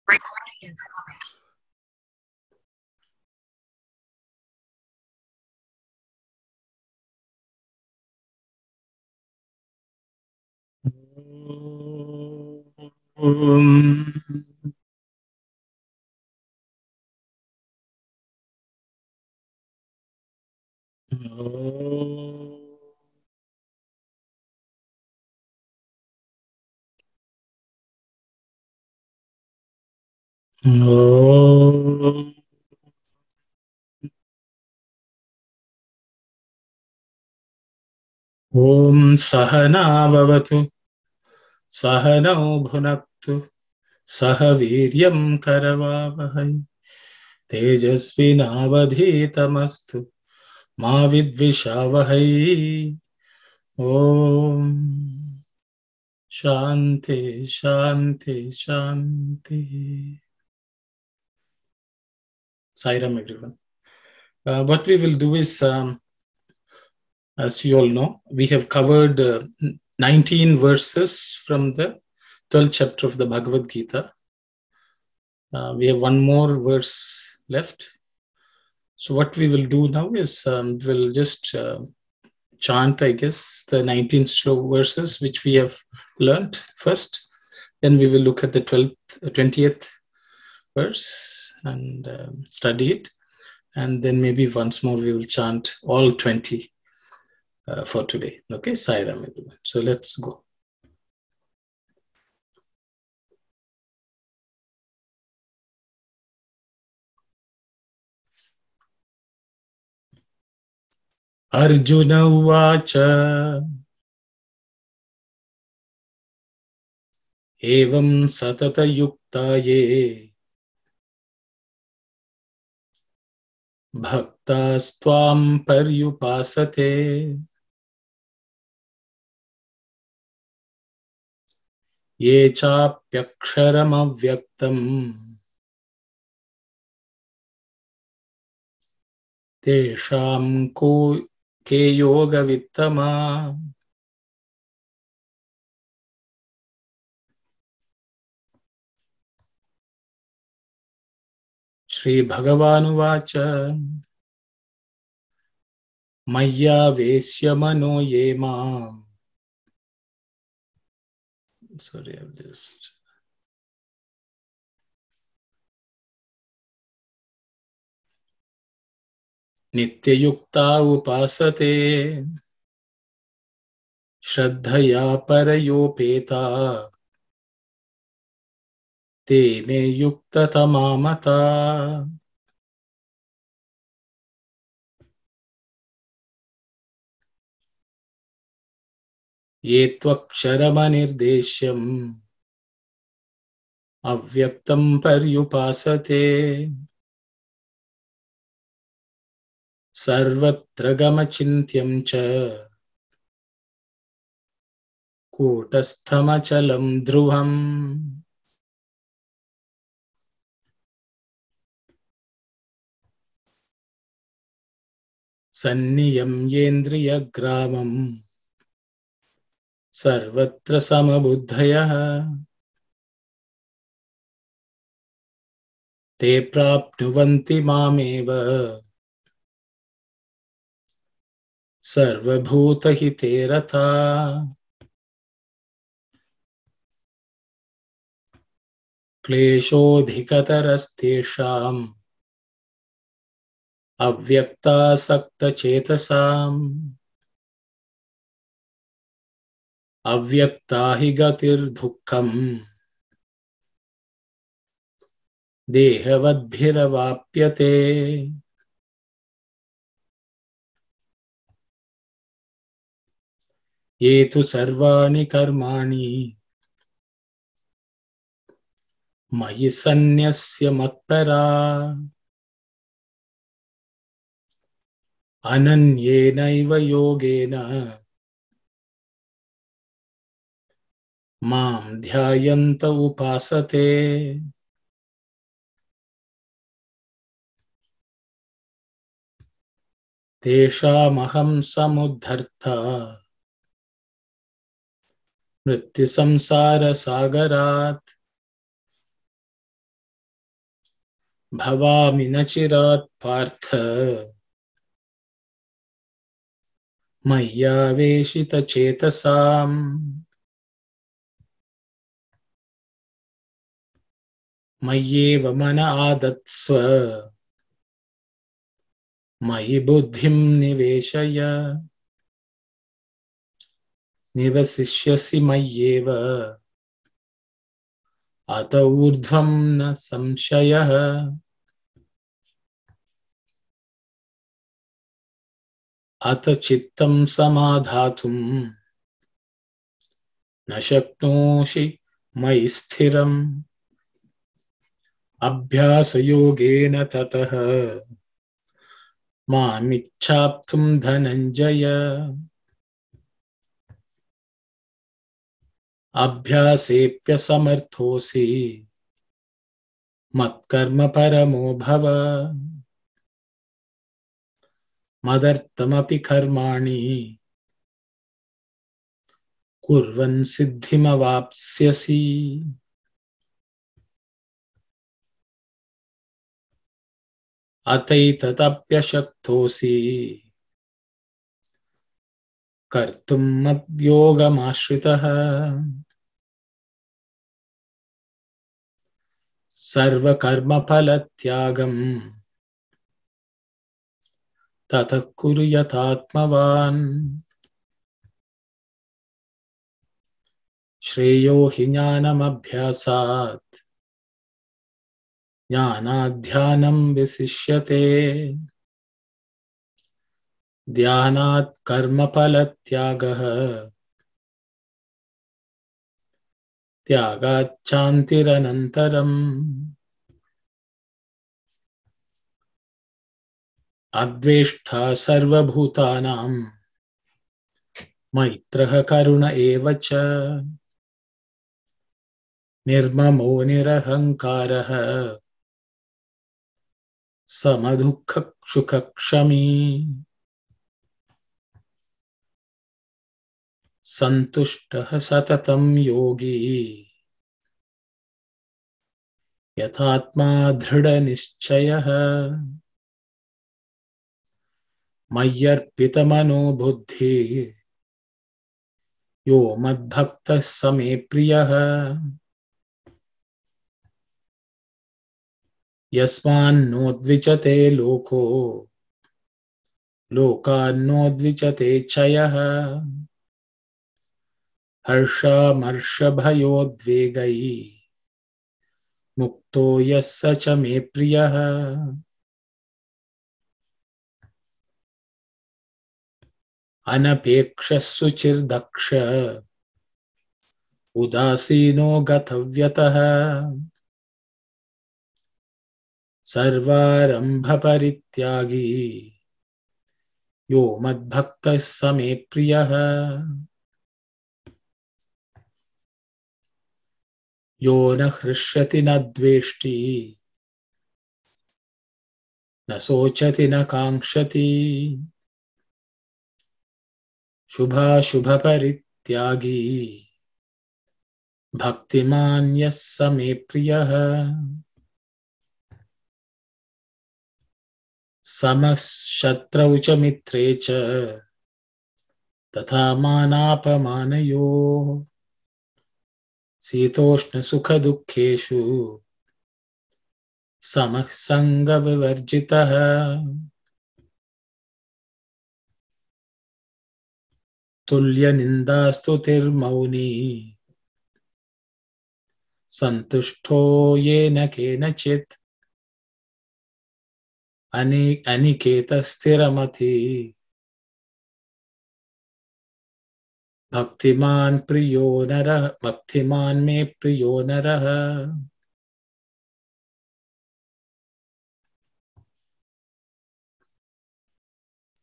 Recording in progress. Om Sahana Bhavatu Sahanau Bhunaktu Sahaviryam Karavavahai Tejasvinavadhitamastu Ma Vidvishavahai. Om Shanti Shanti Shanti. Sairam everyone. What we will do is, as you all know, we have covered 19 verses from the 12th chapter of the Bhagavad Gita. We have one more verse left. So what we will do now is we'll just chant, I guess, the 19 verses which we have learned first. Then we will look at the 20th verse and study it. And then maybe once more we will chant all 20 for today. Okay, Sairam everyone. So let's go. Arjuna Uvacha Evam Satata Yukta Ye Bhaktas Tvam Paryupasate Ye Chapyaksharam Avyaktam Tesham Ke Yoga Vittama. Shri Bhagavanu Vacha Maya Vesya Mano Yema. Sorry, I've just. Nityayukta Upasate Shraddhaya Parayopeta Te Me Yukta Tamamata. Ye Tvaksharamanirdeshyam Avyaktam Paryupasate Sarvatra Gamachintyam Cha Kutasthamachalam Dhruvam. Sanniyam Yendriya Gramam Sarvatra Samabuddhaya Te Prapnuvanti Mameva Sarvabhuta Hite Ratha. Kleshodhikatarastesham Avyakta Sakta Chetasam Avyakta Higatir Dhukkam Dehavadbhiravapyate. Ye tu sarvani karmani Mayi sanyasya matpara Ananyenaiva yogena Mam dhyayanta upasate. Teshamaham samudhartha Mrityu samsara sagarat भवामि न चिरात् पार्थ मय्यावेशितचेतसाम् मय्येव मन आदत्स्व मयि बुद्धिं निवेशय निवसिष्यसि मय्येव अत ऊर्ध्वं न संशयः। अत चित्तं समाधातुं न शक्नोषि मयि स्थिरम् अभ्यासयोगेन ततः मामिच्छाप्तुं धनञ्जय अभ्यासेऽप्यसमर्थोऽसि मत्कर्म परमो भव मदर्थमपि कर्माणि कुर्वन् सिद्धिमवाप्स्यसि। अतैतदप्यशक्तोऽसि कर्तुं मद्योगमाश्रितः सर्वकर्मफलत्यागम् ततः कुरु यथात्मवान्। श्रेयो हि ज्ञानमभ्यासात् ज्ञानाध्यानं विशिष्यते ध्यानात् कर्मफलत्यागः त्यागाच्चान्तिरनन्तरम्। अद्वेष्टा सर्वभूतानां मैत्रः करुण एव च निर्ममो निरहङ्कारः समदुःखसुखक्षमी सन्तुष्टः सततं योगी यथात्मा दृढनिश्चयः मय्यर्पितमनो बुद्धिः यो मद्भक्तः स मे प्रियः यस्मान्नोद्विचते लोको लोकान्नोद्विचते च यः हर्षामर्षभयोद्वेगैः मुक्तो यः स च मे प्रियः। अनपेक्षः शुचिर्दक्ष उदासीनो गतव्यतः सर्वारम्भपरित्यागी यो मद्भक्तः स मे प्रियः। यो न हृष्यति न द्वेष्टि न शोचति न काङ्क्षति शुभाशुभपरित्यागी भक्तिमान् यः स मे प्रियः। समः शत्रौ च मित्रे च तथा मानापमानयोः शीतोष्णसुखदुःखेषु समः सङ्गविवर्जितः। तुल्यनिन्दास्तुतिर्मौनी सन्तुष्टो येन केनचित् अनिकेतस्थिरमति भक्तिमान् प्रियो नरः भक्तिमान् मे प्रियो नरः।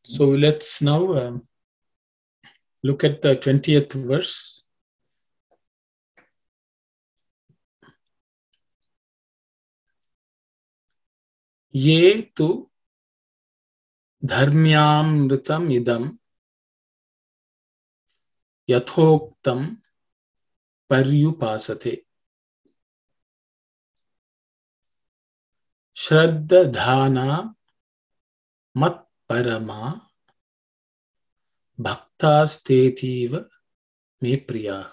So let's now look at the 20th verse. ये तु धर्म्यामृतम् इदं यथोक्तं पर्युपासते Shraddha dhana mat parama bhaktastetiva me priya.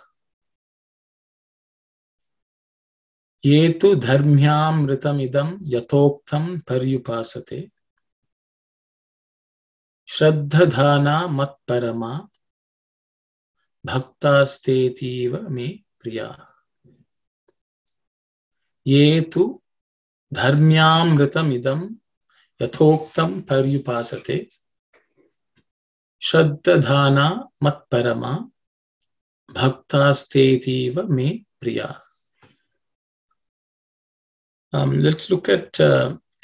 Yetu dharmyamritam idam yatoktam paryupasate. Shraddha dhana mat parama bhaktastetiva me priya. Yetu dharmyamritam idam yatoktam paryupasate. Shraddha dhana mat parama bhaktastetiva me priya. Let's look at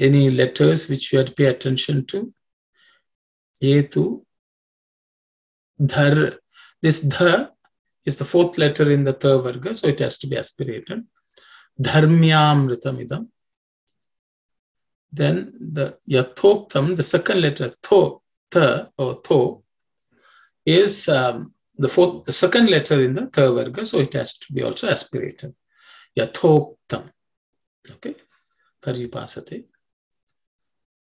any letters which you have to pay attention to. Yetu, dhar. This dha is the fourth letter in the tha varga, so it has to be aspirated. Dharmyamritam idam. Then the yatoktam, the second letter, tho, tha or tho, is the second letter in the tha varga, so it has to be also aspirated. Yatoktam. Okay, paryupasate.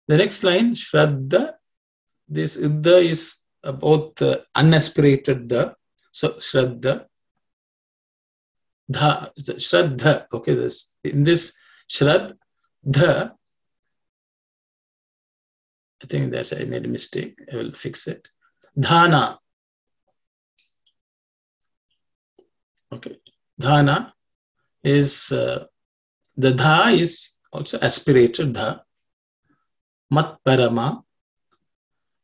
The next line, shraddha. This idda is both unaspirated da. So shraddha. Dha, shraddha. Okay, in this shraddha, I think I made a mistake. I will fix it. Dhana. Okay, dhana is the dha is also aspirated dha. Mat parama.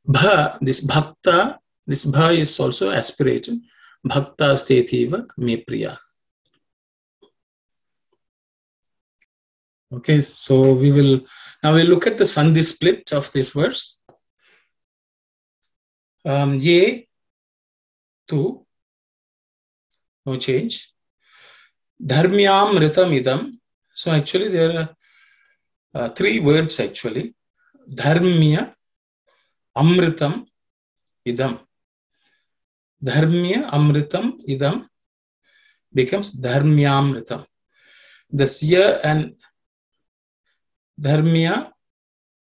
Bha, this bhakta, this bha is also aspirated. Bhakta stetiva me priya. Okay, so now we'll look at the sandhi split of this verse. Ye, tu, no change. Dharmyam ritam idam. So actually there are three words actually. Dharmya amritam idam. Dharmya amritam idam becomes dharmyamritam. The ya and dharmya,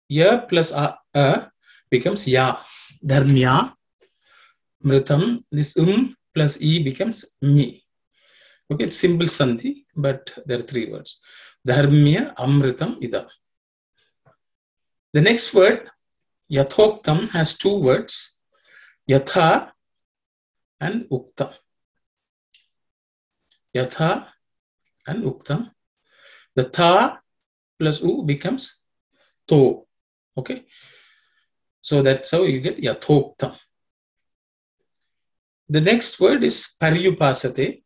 ya plus a becomes ya. Dharmya mritam. This plus e becomes mi. Okay, it's simple sandhi, but there are three words. Dharmya amritam idam. The next word, yathoktam, has two words, yatha and uktam. Yatha and uktam. The tha plus u becomes to. Okay, so that's how you get yathoktam. The next word is paryupasate.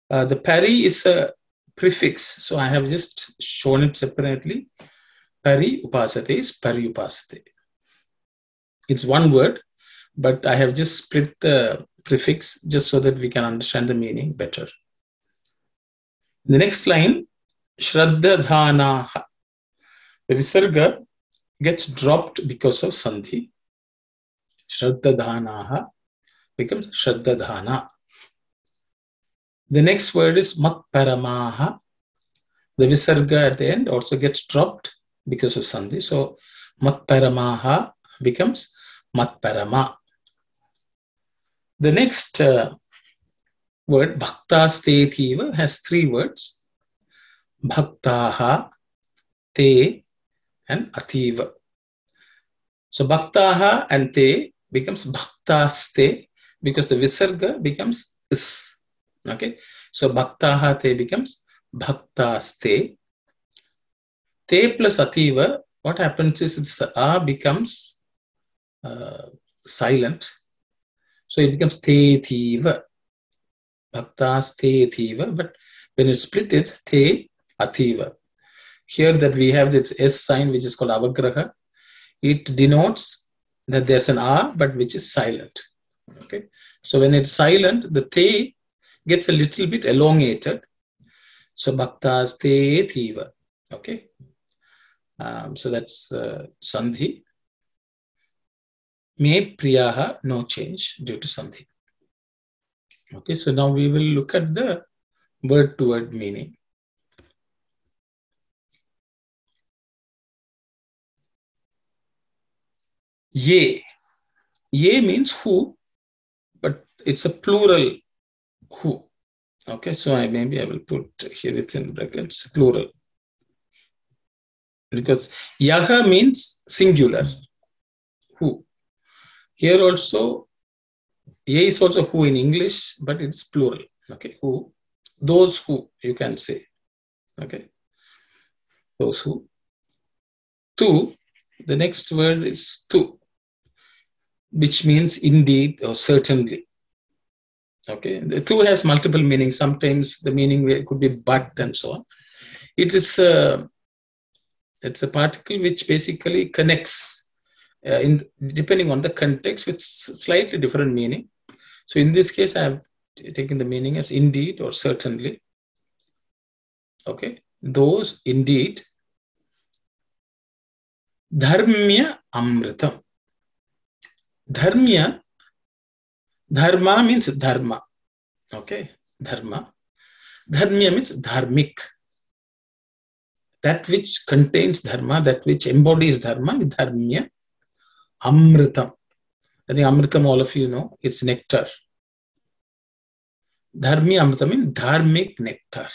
The pari is a prefix, so I have just shown it separately. Pari upasate is paryupasate. It's one word, but I have just split the prefix just so that we can understand the meaning better. The next line, shraddha dhanaha. The visarga gets dropped because of sandhi. Shraddha dhanaha becomes shraddha dhana. The next word is mat paramaha. The visarga at the end also gets dropped because of sandhi. So mat paramaha becomes mat parama. The next word, bhaktastetiva, has three words. Bhaktaha, te, and ativa. So bhaktaha and te becomes bhaktaste because the visarga becomes is. Okay, so bhaktaha te becomes bhaktaste. Te plus ativa, what happens is it's a becomes silent, so it becomes te tiva. Bhaktaste tiva, but when it's split, it's te ativa. Here that we have this S sign which is called avagraha. It denotes that there's an a but which is silent. Okay, so when it's silent, the te gets a little bit elongated. So bhaktaste tiva. Okay, so that's sandhi. Me priyaha, no change due to sandhi. Okay, so now we will look at the word to word meaning. Ye. Ye means who, but it's a plural who. Okay, so maybe I will put here within brackets plural, because yaha means singular, who. Here also, ye is also who in English, but it's plural. Okay, who, those who, you can say. Okay, those who. Tu, the next word is tu, which means indeed or certainly. Okay, the tu has multiple meanings. Sometimes the meaning could be but and so on. It is it's a particle which basically connects depending on the context with slightly different meaning. So in this case, I have taken the meaning as indeed or certainly. Okay, those indeed. Dharmya amritam. Dharmya, dharma means dharma. Okay, dharma. Dharmya means dharmic. That which contains dharma, that which embodies dharma, is dharmya amritam. I think amritam, all of you know, it's nectar. Dharmya amritam means dharmic nectar.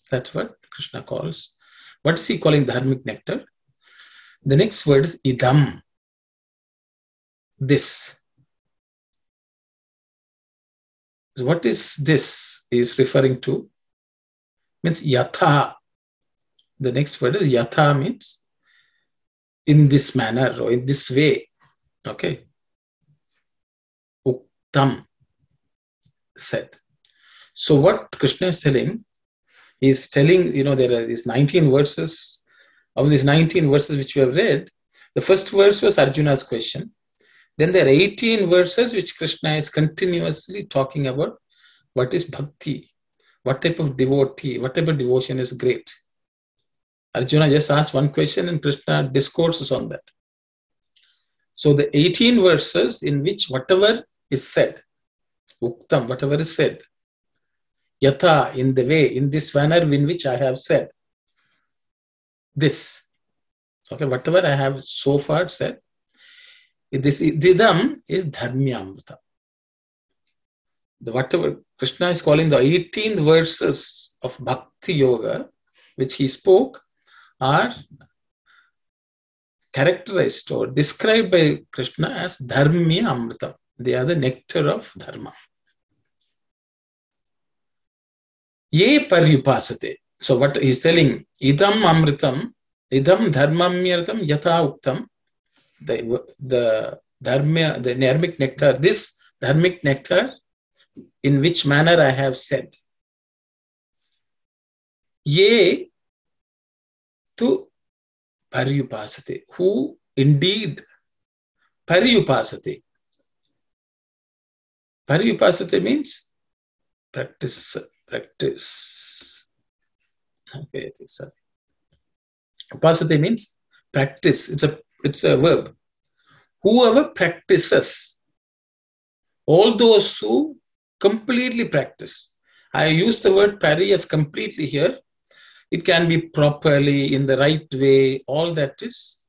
That's what Krishna calls. What is he calling dharmic nectar? The next word is idam. This. So what is this is referring to? Means yatha. The next word is yatha, means in this manner or in this way. Okay. Uktam, said. So what Krishna is telling, he's telling, there are these 19 verses. Of these 19 verses which we have read, the first verse was Arjuna's question. Then there are 18 verses which Krishna is continuously talking about what is bhakti, what type of devotee, what type of devotion is great. Arjuna just asked one question and Krishna discourses on that. So the 18 verses in which whatever is said, uktam, whatever is said, yatha, in the way, in this manner in which I have said, this. Okay, whatever I have so far said, this idam is dharmyamrita. Whatever Krishna is calling the 18th verses of Bhakti Yoga, which he spoke, are characterized or described by Krishna as dharmya amrita. They are the nectar of dharma. Ye paryupasate. So what he's telling, idam amritam, idam dharmamyartam yatha uktam, the dharma, the dharmic nectar, this dharmic nectar, in which manner I have said. Ye tu paryupasate, who indeed paryupasate. Paryupasate means practice. Okay, I think so. Upasate means practice. It's a verb. Whoever practices, all those who completely practice. I use the word pari as completely here. It can be properly, in the right way, all that is.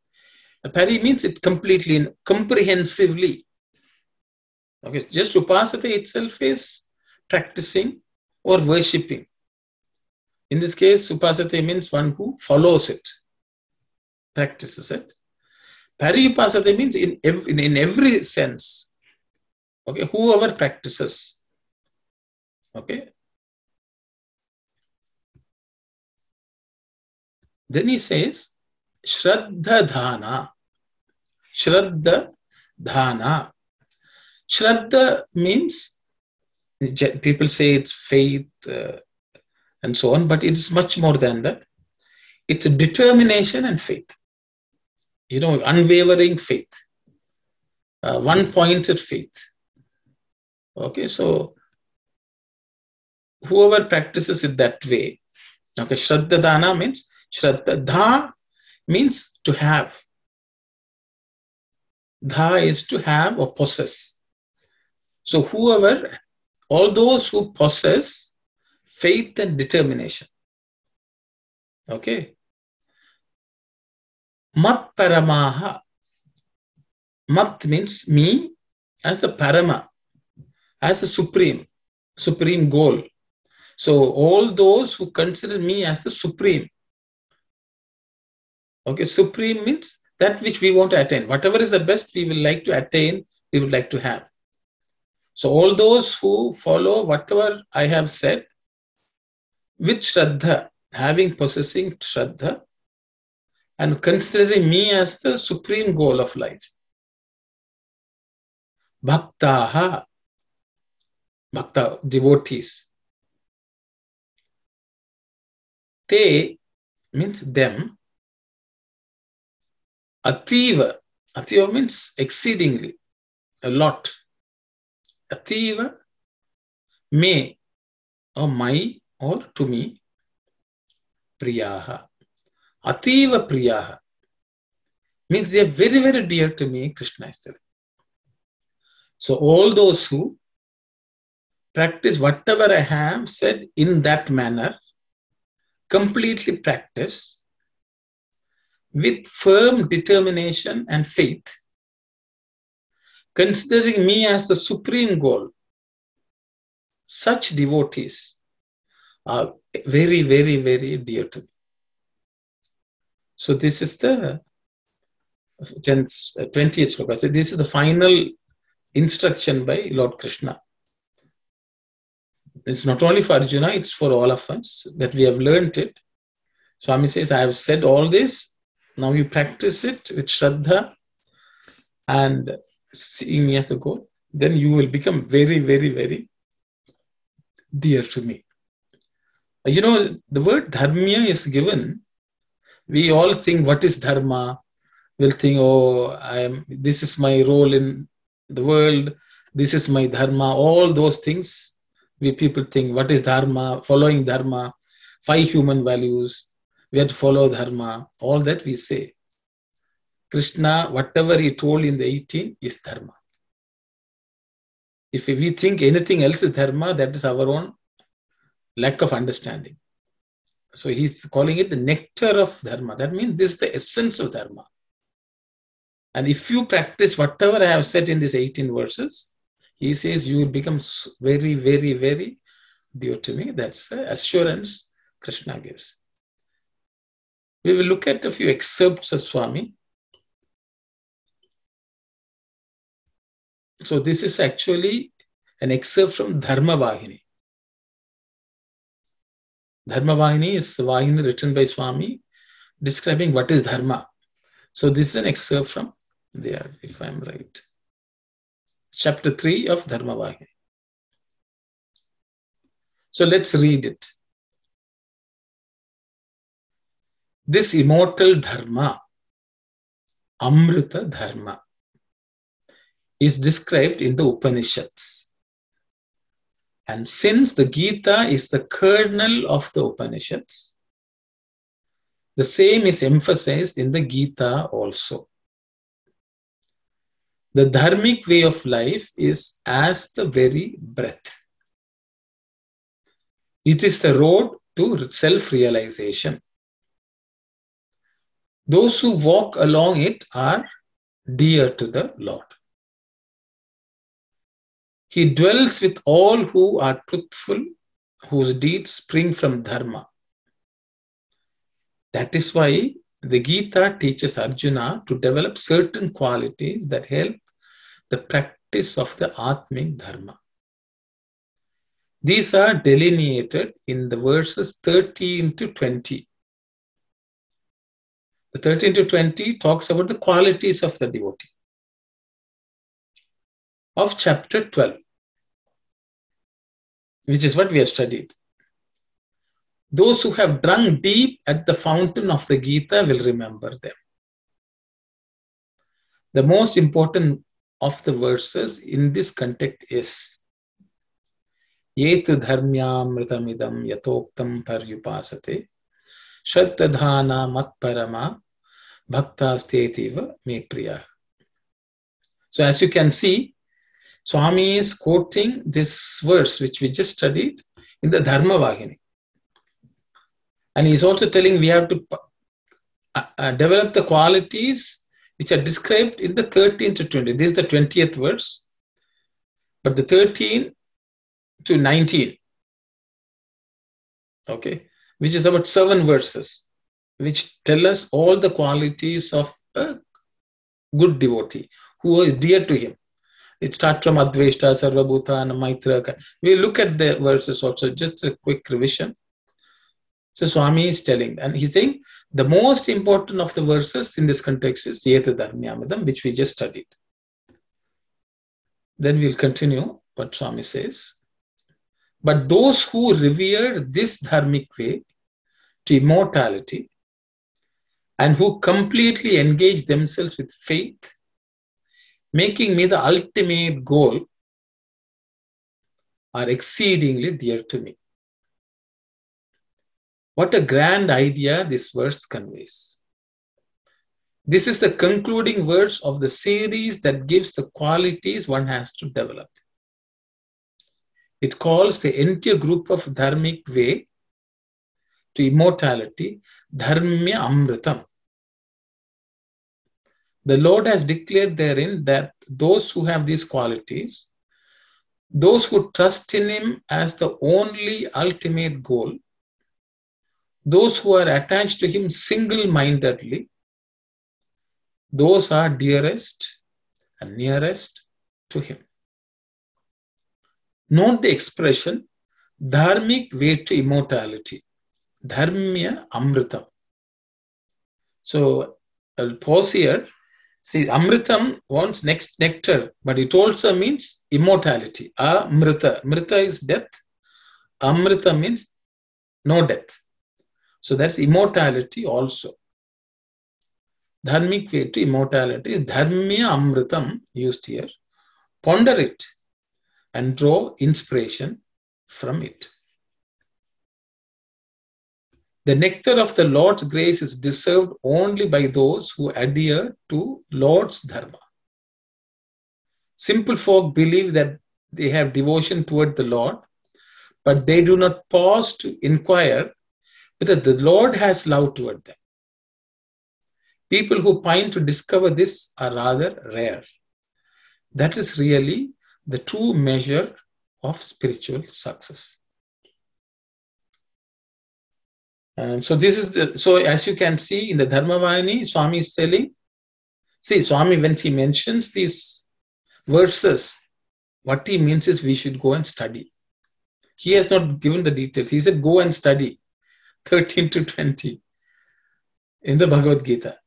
Pari means it completely, comprehensively. Okay, just upasate itself is practicing or worshipping. In this case, upasate means one who follows it, practices it. Paryupasate means in every sense. Okay, whoever practices. Okay. Then he says, Shraddha Dhana. Shraddha Dhana. Shraddha means, people say it's faith and so on, but it's much more than that. It's a determination and faith. Unwavering faith. One-pointed faith. Okay, so whoever practices it that way. Okay, Shraddha Dhana means, Shraddha Dha means to have. Dha is to have or possess. So all those who possess faith and determination. Okay. Mat paramaha. Mat means me as the Parama, as a supreme goal. So all those who consider me as the supreme. Okay, supreme means that which we want to attain. Whatever is the best we will like to attain, we would like to have. So all those who follow whatever I have said, with Shraddha, possessing Shraddha, and considering me as the supreme goal of life. Bhaktaha, Bhakta, devotees. Te means them. Ativa, Ativa means exceedingly, a lot. Ativa, me, or my, or to me. Priyaha. Ativa Priyaha means they are very, very dear to me, Krishna is telling. So all those who practice whatever I have said in that manner, completely practice with firm determination and faith, considering me as the supreme goal, such devotees are very, very, very dear to me. So this is the 20th sloka. So this is the final instruction by Lord Krishna. It's not only for Arjuna, it's for all of us that we have learned it. Swami says, I have said all this. Now you practice it with Shraddha and seeing me as the goal. Then you will become very, very, very dear to me. You know, the word dharmya is given. We all think, what is dharma? We'll think, oh, this is my role in the world. This is my dharma. All those things we people think, what is dharma? Following dharma, 5 human values. We have to follow dharma. All that we say. Krishna, whatever he told in the 18 is dharma. If we think anything else is dharma, that is our own lack of understanding. So he's calling it the nectar of dharma. That means this is the essence of dharma. And if you practice whatever I have said in these 18 verses, he says you will become very, very, very dear to me. That's the assurance Krishna gives. We will look at a few excerpts of Swami. So this is actually an excerpt from Dharma Vahini. Dharma Vahini is a Vahini written by Swami describing what is Dharma. So this is an excerpt from there, if I'm right. Chapter 3 of Dharma Vahini. So let's read it. This immortal Dharma, Amrita Dharma, is described in the Upanishads. And since the Gita is the kernel of the Upanishads, the same is emphasized in the Gita also. The dharmic way of life is as the very breath. It is the road to self-realization. Those who walk along it are dear to the Lord. He dwells with all who are truthful, whose deeds spring from dharma. That is why the Gita teaches Arjuna to develop certain qualities that help the practice of the Atmic Dharma. These are delineated in the verses 13 to 20. The 13 to 20 talks about the qualities of the devotee. Of chapter 12, which is what we have studied. Those who have drunk deep at the fountain of the Gita will remember them. The most important of the verses in this context is Yetu dharmyamritamidam yatoktam paryupasate shraddhana matparama bhaktastetiva me priya. So as you can see, Swami is quoting this verse which we just studied in the Dharma Vahini. And he's also telling we have to develop the qualities which are described in the 13 to 20. This is the 20th verse, but the 13 to 19, okay, which is about 7 verses, which tell us all the qualities of a good devotee who is dear to him. It starts from Adveshta, Sarvabhutana, Maitra. We look at the verses also, just a quick revision. So Swami is telling, and he's saying the most important of the verses in this context is Yeta Dharmyamadam, which we just studied. Then we'll continue what Swami says. But those who revere this dharmic way to immortality and who completely engage themselves with faith, making me the ultimate goal, are exceedingly dear to me. What a grand idea this verse conveys. This is the concluding verse of the series that gives the qualities one has to develop. It calls the entire group of dharmic way to immortality, Dharmya Amritam. The Lord has declared therein that those who have these qualities, those who trust in Him as the only ultimate goal, those who are attached to Him single-mindedly, those are dearest and nearest to Him. Note the expression, dharmic way to immortality, Dharmya Amritam. So I'll pause here. See, Amritam wants next nectar, but it also means immortality. Amrita. Mrita is death. Amrita means no death. So that's immortality also. Dharmic way to immortality is Dharmya Amritam used here. Ponder it and draw inspiration from it. The nectar of the Lord's grace is deserved only by those who adhere to Lord's dharma. Simple folk believe that they have devotion toward the Lord, but they do not pause to inquire whether the Lord has love toward them. People who pine to discover this are rather rare. That is really the true measure of spiritual success. So this is so as you can see in the Dharmavani, Swami is telling, see, Swami, when he mentions these verses, what he means is we should go and study. He has not given the details. He said, go and study 13 to 20 in the Bhagavad Gita.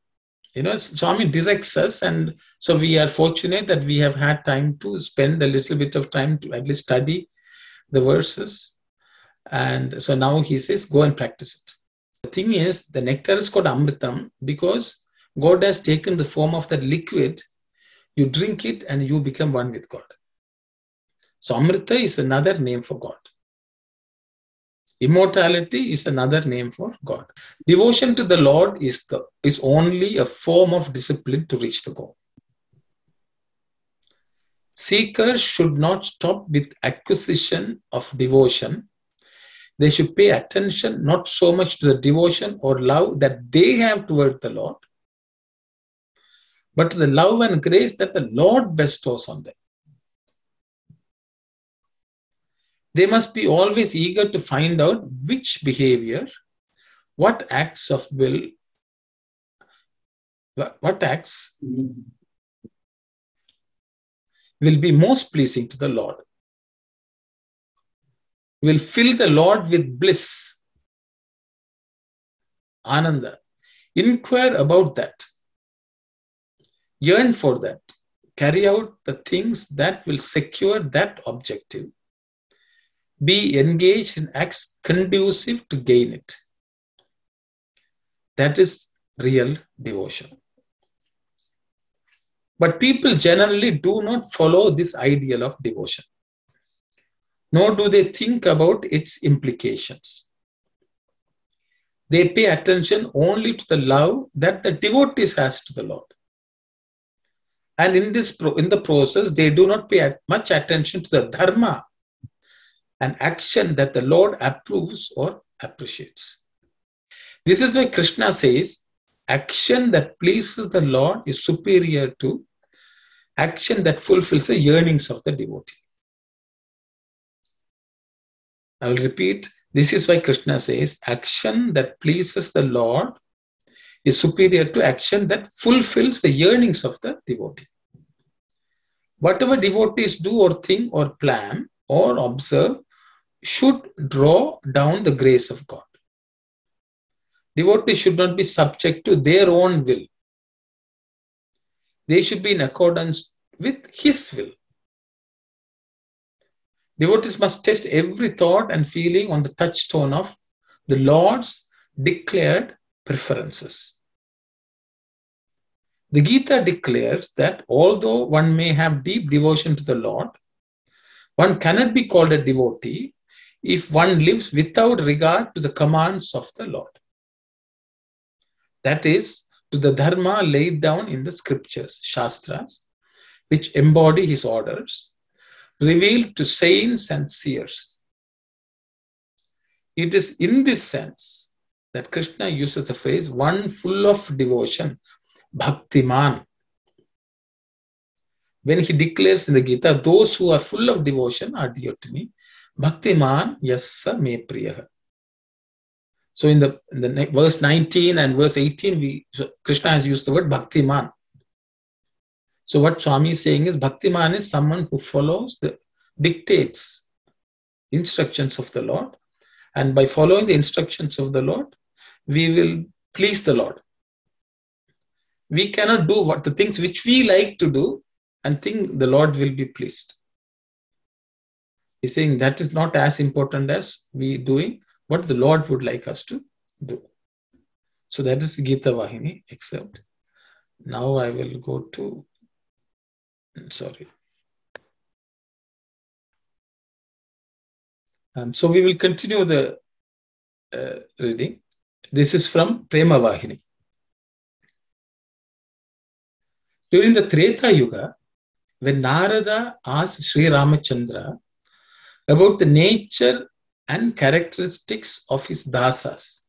You know, Swami directs us, and so we are fortunate that we have had time to spend a little bit of time to at least study the verses. And so now he says, go and practice it. The thing is, the nectar is called Amritam because God has taken the form of that liquid. You drink it and you become one with God. So Amrita is another name for God. Immortality is another name for God. Devotion to the Lord is only a form of discipline to reach the goal. Seekers should not stop with acquisition of devotion. They should pay attention not so much to the devotion or love that they have toward the Lord, but to the love and grace that the Lord bestows on them. They must be always eager to find out which behavior, what acts of will, what acts will be most pleasing to the Lord, will fill the Lord with bliss, Ananda. Inquire about that. Yearn for that. Carry out the things that will secure that objective. Be engaged in acts conducive to gain it. That is real devotion. But people generally do not follow this ideal of devotion, nor do they think about its implications. They pay attention only to the love that the devotees has to the Lord. And in the process, they do not pay much attention to the dharma, an action that the Lord approves or appreciates. This is why Krishna says, action that pleases the Lord is superior to action that fulfills the yearnings of the devotee. I will repeat, this is why Krishna says, action that pleases the Lord is superior to action that fulfills the yearnings of the devotee. Whatever devotees do or think or plan or observe should draw down the grace of God. Devotees should not be subject to their own will. They should be in accordance with His will. Devotees must test every thought and feeling on the touchstone of the Lord's declared preferences. The Gita declares that although one may have deep devotion to the Lord, one cannot be called a devotee if one lives without regard to the commands of the Lord. That is, to the dharma laid down in the scriptures, shastras, which embody His orders, revealed to saints and seers. It is in this sense that Krishna uses the phrase, one full of devotion, Bhaktiman. When he declares in the Gita, those who are full of devotion are dear to me. Bhaktiman yassa me priyaha. So in the verse 19 and verse 18, Krishna has used the word Bhaktiman. So what Swami is saying is, Bhaktiman is someone who follows the dictates, instructions of the Lord. And by following the instructions of the Lord, we will please the Lord. We cannot do the things which we like to do and think the Lord will be pleased. He's saying that is not as important as we doing what the Lord would like us to do. So that is Gita Vahini, except now I will go to, so we will continue the reading. This is from Prema Vahini. During the Treta Yuga, when Narada asked Sri Ramachandra about the nature and characteristics of his dasas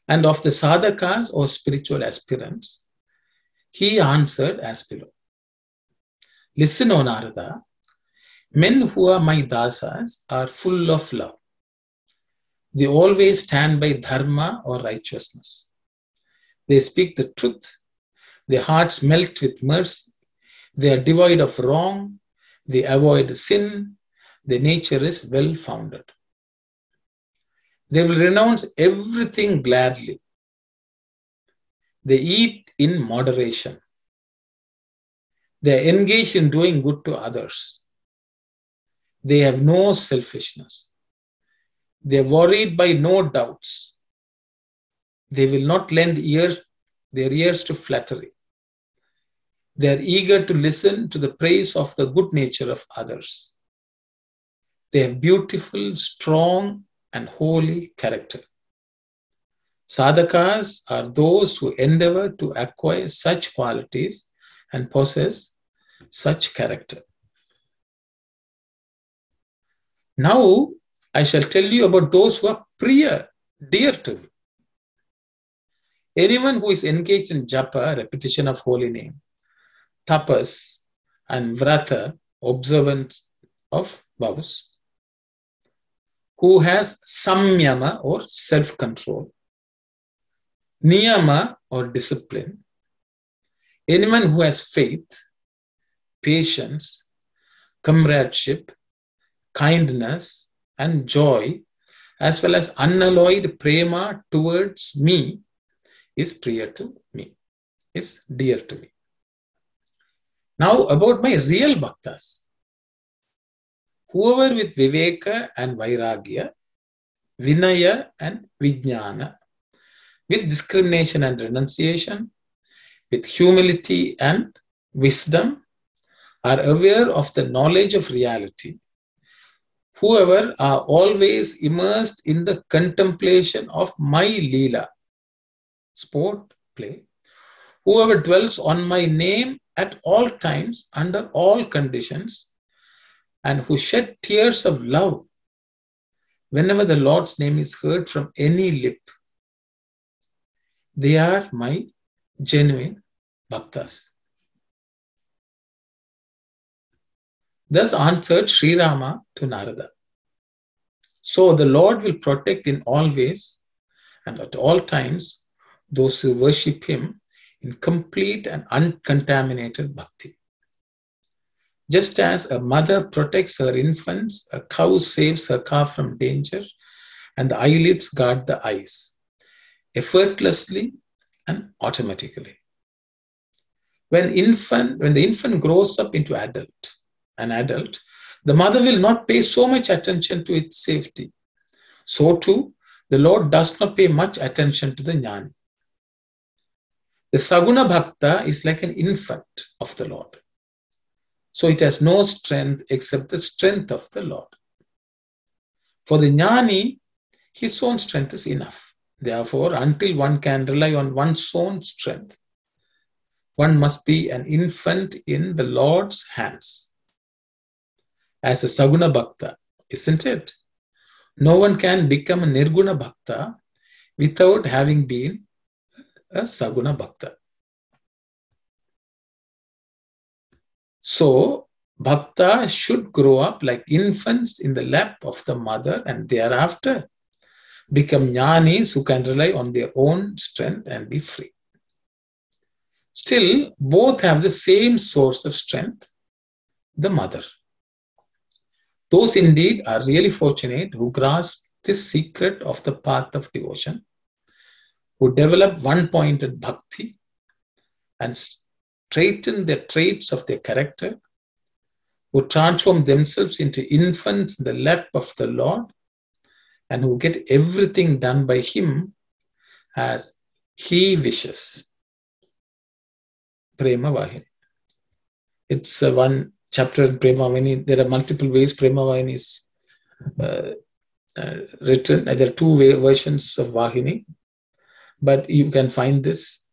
and of the sadhakas or spiritual aspirants, he answered as below. Listen, O Narada, men who are my dasas are full of love. They always stand by dharma or righteousness. They speak the truth. Their hearts melt with mercy. They are devoid of wrong. They avoid sin. Their nature is well-founded. They will renounce everything gladly. They eat in moderation. They are engaged in doing good to others. They have no selfishness. They are worried by no doubts. They will not lend their ears to flattery. They are eager to listen to the praise of the good nature of others. They have beautiful, strong, and holy character. Sadhakas are those who endeavor to acquire such qualities and possess such character. Now, I shall tell you about those who are priya, dear to me. Anyone who is engaged in japa, repetition of holy name, tapas, and vrata, observance of vows, who has samyama or self-control, niyama or discipline, anyone who has faith, patience, comradeship, kindness, and joy, as well as unalloyed prema towards me, is priya to me, is dear to me. Now about my real bhaktas. Whoever with viveka and vairagya, vinaya and vijnana, with discrimination and renunciation, with humility and wisdom, are aware of the knowledge of reality, whoever are always immersed in the contemplation of my leela, sport, play, whoever dwells on my name at all times, under all conditions, and who shed tears of love whenever the Lord's name is heard from any lip. They are my genuine bhaktas. Thus answered Sri Rama to Narada. So the Lord will protect in all ways and at all times those who worship him in complete and uncontaminated bhakti. Just as a mother protects her infants, a cow saves her calf from danger, and the eyelids guard the eyes, effortlessly and automatically. When the infant grows up into an adult, the mother will not pay so much attention to its safety. So too, the Lord does not pay much attention to the jnani. The Saguna Bhakta is like an infant of the Lord. So it has no strength except the strength of the Lord. For the jnani, his own strength is enough. Therefore, until one can rely on one's own strength, one must be an infant in the Lord's hands. As a Saguna Bhakta, isn't it? No one can become a Nirguna Bhakta without having been a Saguna Bhakta. So, Bhakta should grow up like infants in the lap of the mother and thereafter become jnanis who can rely on their own strength and be free. Still, both have the same source of strength, the mother. Those indeed are really fortunate who grasp this secret of the path of devotion, who develop one-pointed bhakti and straighten the traits of their character, who transform themselves into infants in the lap of the Lord, and who get everything done by him as he wishes. Prema Vahini. It's one chapter in Prema Vahini. There are multiple ways Prema Vahini is written. There are two versions of Vahini, but you can find this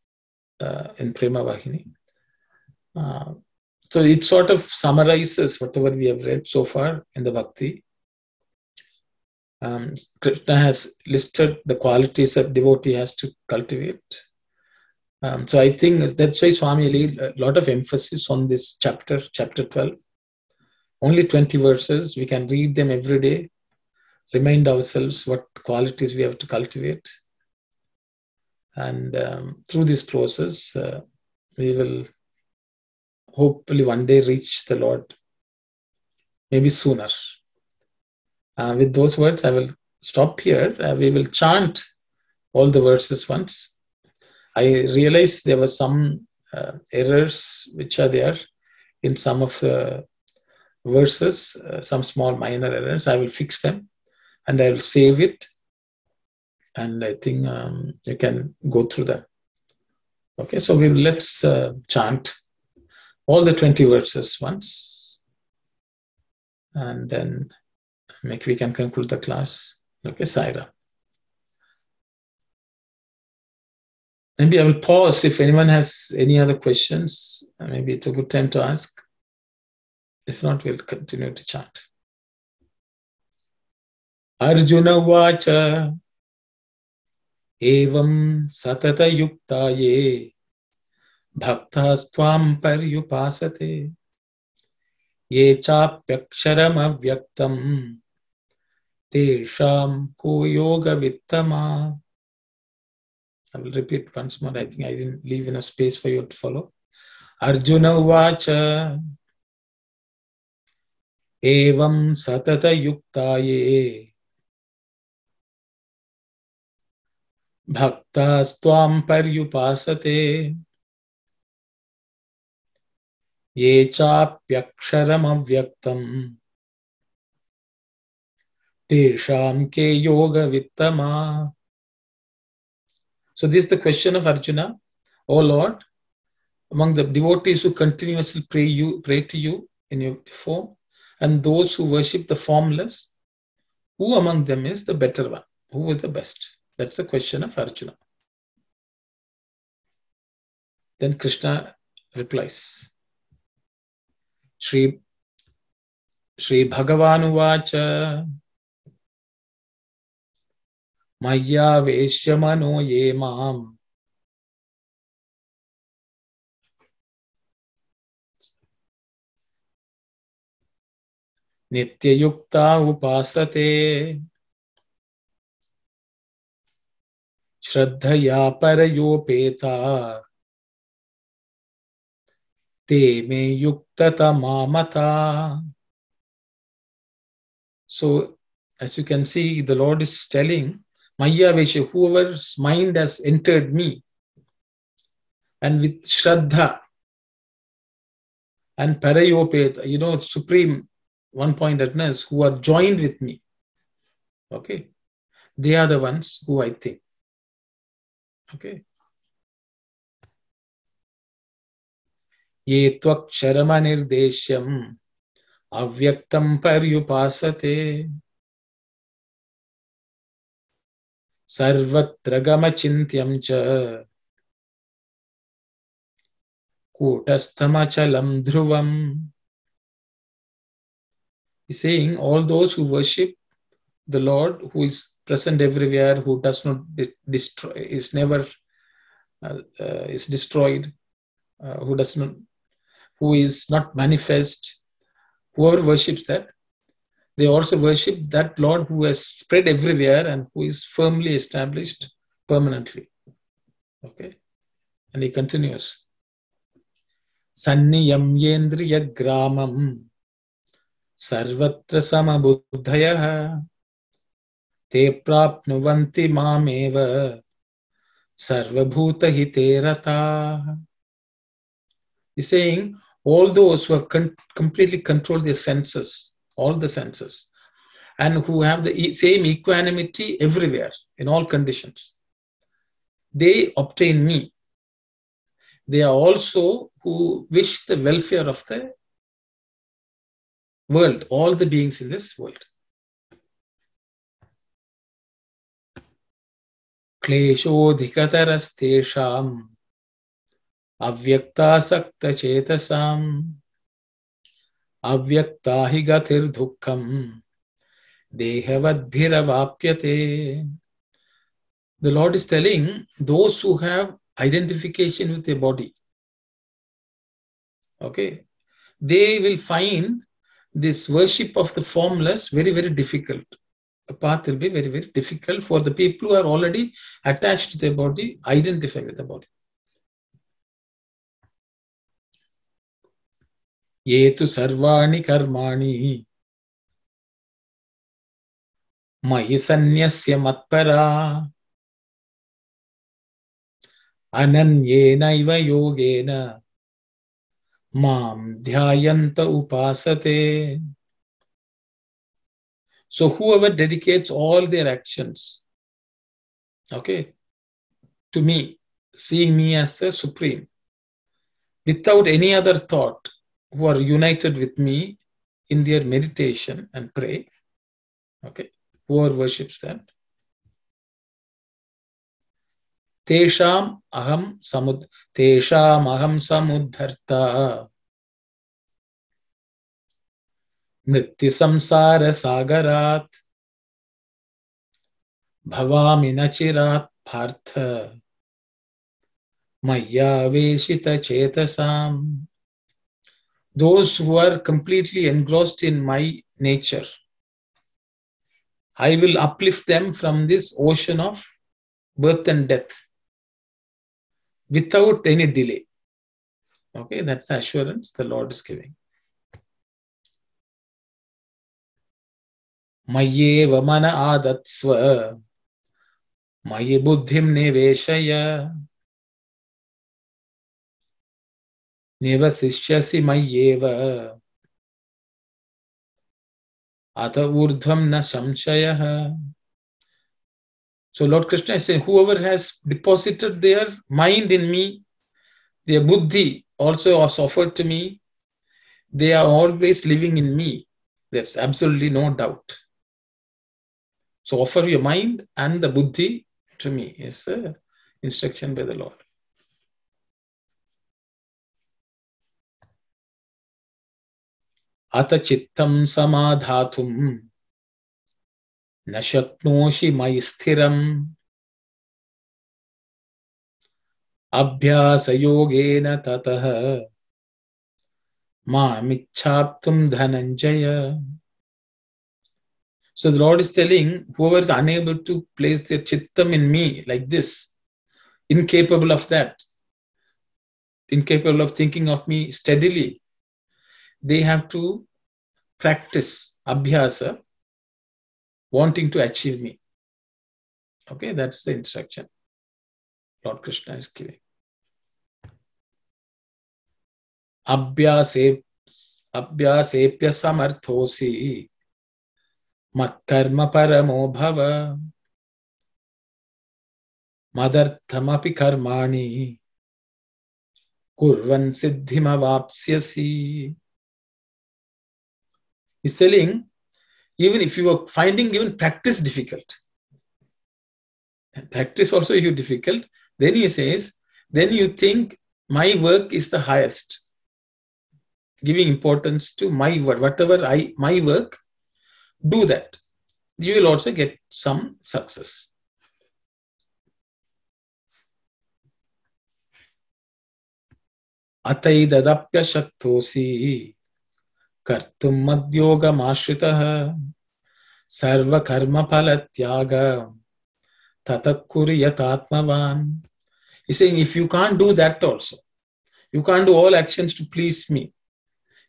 in Prema Vahini. So it sort of summarizes whatever we have read so far in the Bhakti. Krishna has listed the qualities that devotee has to cultivate. So I think that's why Swami laid a lot of emphasis on this chapter 12. Only 20 verses. We can read them every day, remind ourselves what qualities we have to cultivate. And through this process, we will hopefully one day reach the Lord, maybe sooner. With those words, I will stop here. We will chant all the verses once. I realized there were some errors which are there in some of the verses, some small minor errors. I will fix them and I will save it. And I think you can go through them. Okay, so let's chant all the 20 verses once. And then we can conclude the class. Okay, Saira. Maybe I will pause if anyone has any other questions. Maybe it's a good time to ask. If not, we'll continue to chant. Arjuna Vacha Evam Satata Yuktaye Bhaktas Tvam Paryupasate Ye Chapyaksharam Avyaktam Tesham Ko Yoga Vittama. I will repeat once more. I think I didn't leave enough space for you to follow. Arjuna Vacha Evam Satata Yuktaye Bhaktas Tvam Paryupasate Ye Chapyaksharam Avyaktam Tesham Ke Yoga Vittama. So this is the question of Arjuna. O Lord, among the devotees who continuously pray to you in your form, and those who worship the formless, who among them is the better one? Who is the best? That's the question of Arjuna. Then Krishna replies. Shri Bhagavanu Vacha Maya Veshyamano Ye Mam Nityayukta upasate Shraddhaya parayopeta te me yuktata mamata. So, as you can see, the Lord is telling, Maya Vesha, whoever's mind has entered me, and with Shraddha and Parayopeta, supreme one-pointedness, who are joined with me, okay, they are the ones who I think, okay. Ye tvakshara nirdeshyam avyaktam paryupasate sarvatra gamachintyam cha kutasthamachalam dhruvam. He's saying all those who worship the Lord, who is present everywhere, who does not destroy, is never is destroyed, who is not manifest, whoever worships that, they also worship that Lord who has spread everywhere and who is firmly established permanently. Okay, and he continues. Sanniyam yendriya gramam sarvatra samabuddhayah te prapnuvanti mameva sarvabhuta hite rata. He's saying all those who have completely controlled their senses, all the senses, and who have the same equanimity everywhere in all conditions, they obtain me. They are also who wish the welfare of the world, all the beings in this world. Kleshodhikatarastesham avyakta sakta chetasam avyakta hi gatir dukkham dehavadbhiravapyate. The Lord is telling those who have identification with their body, okay, they will find this worship of the formless very, very difficult. A path will be very, very difficult for the people who are already attached to their body, identify with the body. Yetu sarvani karmani mayi sanyasya matpara ananyena iva yogena mam dhyayanta upasate. So whoever dedicates all their actions, okay, to me, seeing me as the supreme, without any other thought, who are united with me in their meditation and pray, okay, whoever worships that, tesham aham samudharta mrityu samsara sagarat bhavami nachirat partha maya veshita chetasam. Those who are completely engrossed in my nature, I will uplift them from this ocean of birth and death without any delay. Okay, that's the assurance the Lord is giving. Mayeva mana adatsva mayi buddhim neveshaya nivasishyasi mayeva ata urdhvam na samshayah. So Lord Krishna is saying, whoever has deposited their mind in me, their buddhi also was offered to me, they are always living in me. There's absolutely no doubt. So offer your mind and the buddhi to me is the instruction by the Lord. Ata chittam samadhatum na shaknoshi mai sthiram abhyasa yogena tataha ma michhaptum dhananjaya. So the Lord is telling, whoever is unable to place their chittam in me like this, incapable of that, incapable of thinking of me steadily, they have to practice abhyasa, wanting to achieve me. Okay, that's the instruction Lord Krishna is giving. Abhyasepya samarthosi matkarma paramo bhava madarthamapi karmani kurvan siddhimavapsyasi. He's telling, even if you are finding even practice difficult, practice also you difficult, then he says, then you think my work is the highest, giving importance to my work, whatever my work, do that. You will also get some success. Ataidadapya shaktosi kartum madyoga mashritaha sarva karma palatyaga tatakuryatatmavan. He's saying, if you can't do that also, you can't do all actions to please me.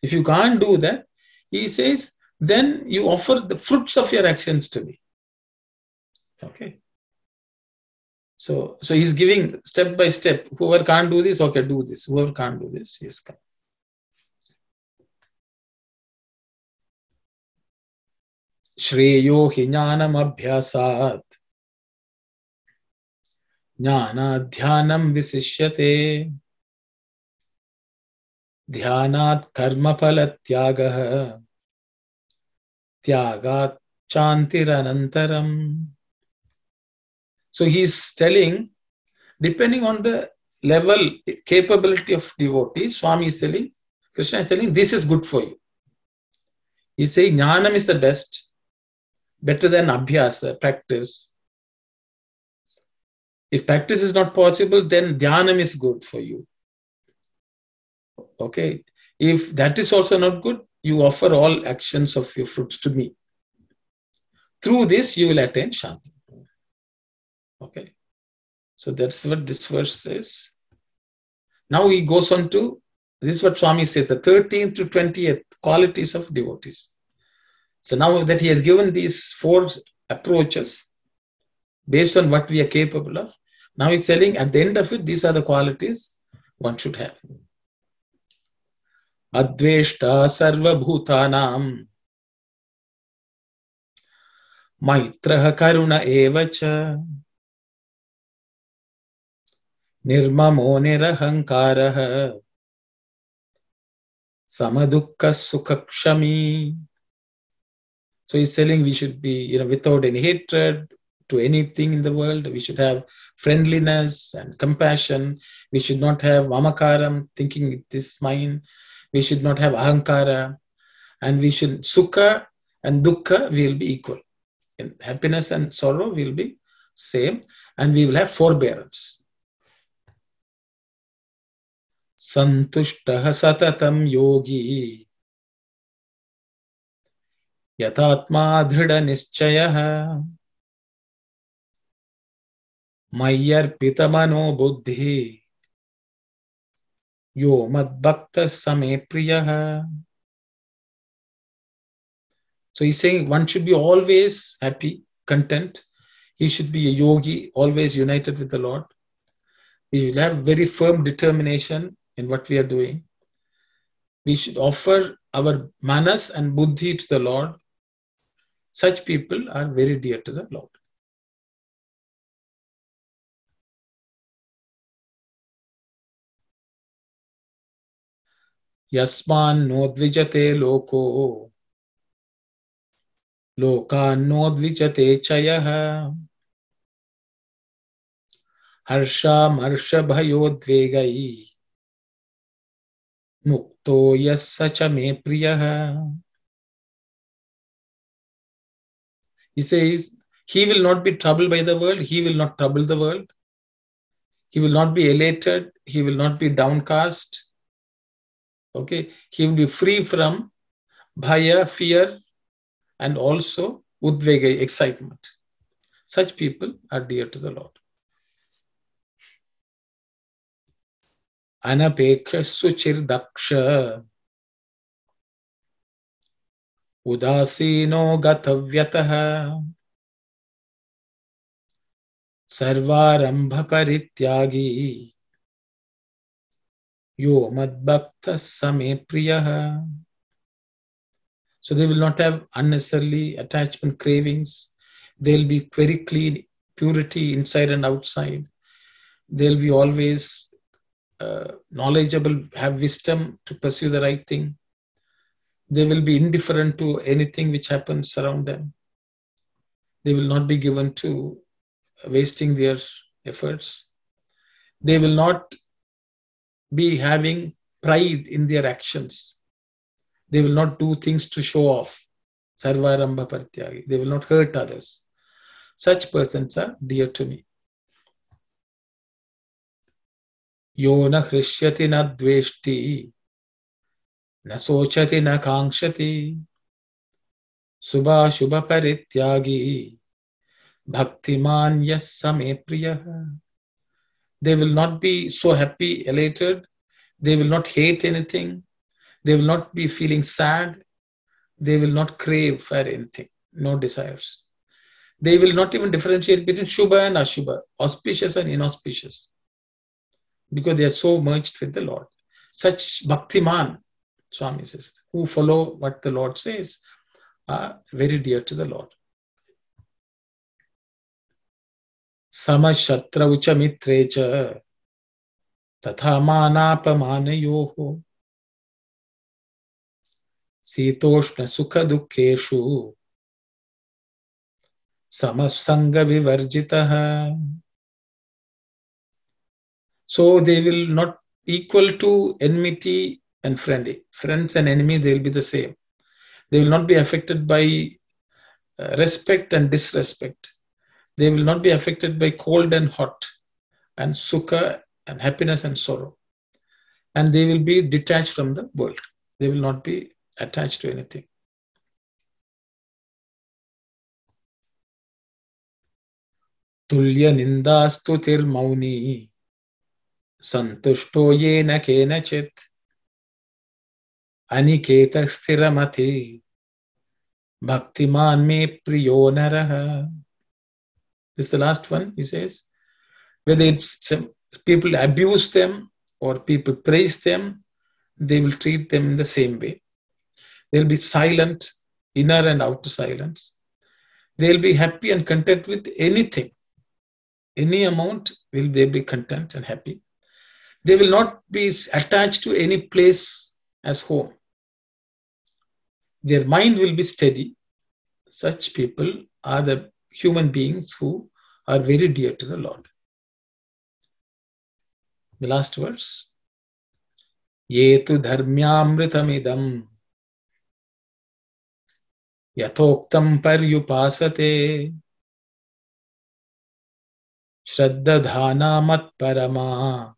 If you can't do that, he says, then you offer the fruits of your actions to me. Okay. So he's giving step by step. Whoever can't do this, okay, do this. Whoever can't do this, yes, come. Shreyo hi jnanam abhyasat jnana dhyanam visishyate dhyanat karma palatyagah tyagat chantiranantaram. So he's telling, depending on the level, capability of devotees, Swami is telling, Krishna is telling, this is good for you. He's saying jnanam is the best, better than abhyasa, practice. If practice is not possible, then dhyanam is good for you. Okay. If that is also not good, you offer all actions of your fruits to me. Through this, you will attain Shanti. Okay. So that's what this verse says. Now he goes on to, this is what Swami says, the 13th to 20th qualities of devotees. So now that he has given these 4 approaches based on what we are capable of, now he's telling at the end of it, these are the qualities one should have. Adveshta sarva bhutanam maitraha karuna evacha nirmamo nirahankaraha samadukka sukhakshami. So he's telling we should be, without any hatred to anything in the world. We should have friendliness and compassion. We should not have mamakaram, thinking this is mine. We should not have ahankara. And we should, sukha and dukkha will be equal. And happiness and sorrow will be same. And we will have forbearance. Santushtaha satatam yogi yatatma dhrida nischayaha mayyarpita mano buddhi yo mad bhakta same priyaha. So he's saying one should be always happy, content. He should be a yogi, always united with the Lord. We will have very firm determination in what we are doing. We should offer our manas and buddhi to the Lord. Such people are very dear to the Lord. Yasman nodvijate loko lokan nodvijate chayaha harsha marsha bhayodvegai mukto yassacha me priyaha. He says, he will not be troubled by the world. He will not trouble the world. He will not be elated. He will not be downcast. Okay. He will be free from bhaya, fear, and also udvega, excitement. Such people are dear to the Lord. Anapeksha suchir daksha udasino gatavyataha sarvarambha parityagi yo madbhakta same priyaha. So they will not have unnecessarily attachment cravings. They'll be very clean, purity inside and outside. They'll be always knowledgeable, have wisdom to pursue the right thing. They will be indifferent to anything which happens around them. They will not be given to wasting their efforts. They will not be having pride in their actions. They will not do things to show off. Sarvarambha parityagi. They will not hurt others. Such persons are dear to me. Yo na hrishyati na dveshti na sochati na kankshati subha shubha parityagi bhaktiman yas same priyaha. They will not be so happy, elated. They will not hate anything. They will not be feeling sad. They will not crave for anything, no desires. They will not even differentiate between Shubha and Ashubha, auspicious and inauspicious, because they are so merged with the Lord. Such Bhaktiman, Swami says, who follow what the Lord says, are very dear to the Lord. Samashatra ucha mitrecha tatha manapamanayoho sitoshna sukha dukkeshu samasanga vivarjitaha. So they will not equal to enmity and friendly. Friends and enemy, they will be the same. They will not be affected by respect and disrespect. They will not be affected by cold and hot, and sukha and happiness and sorrow. And they will be detached from the world. They will not be attached to anything. Tulya nindastutir mauni santushto yena kenachit aniketa stiramati bhaktiman me priyo naraha. This is the last one, he says. Whether it's people abuse them or people praise them, they will treat them in the same way. They'll be silent, inner and outer silence. They'll be happy and content with anything. Any amount will they be content and happy. They will not be attached to any place as home. Their mind will be steady. Such people are the human beings who are very dear to the Lord. The last verse. Yetu dharmyamritamidam yatoktam paryupasate shraddhadhana mat parama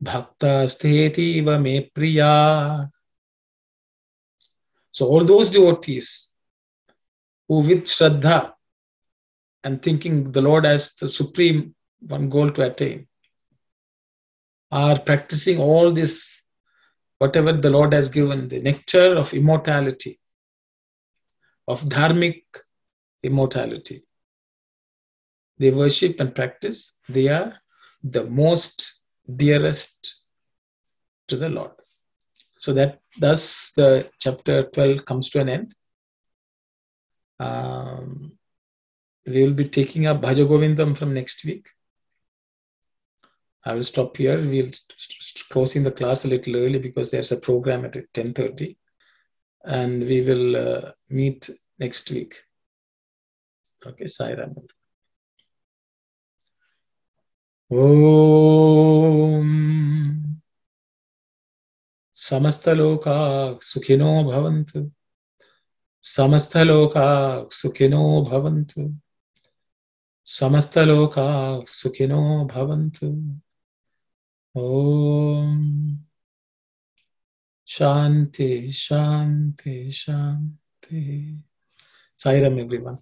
bhakta stheti me priya. So all those devotees who with Shraddha and thinking the Lord as the supreme one goal to attain are practicing all this, whatever the Lord has given, the nectar of immortality, of dharmic immortality. They worship and practice. They are the most dearest to the Lord. So that thus the chapter 12 comes to an end. We will be taking up Bhaja Govindam from next week. I will stop here. We'll closing the class a little early because there's a program at 10:30, and we will meet next week. Okay, Sai Ram. Om Samastaloka Sukhino Bhavantu. Samastaloka Sukhino Bhavantu. Samastaloka Sukhino Bhavantu. Om Shanti, Shanti, Shanti. Sairam, everyone.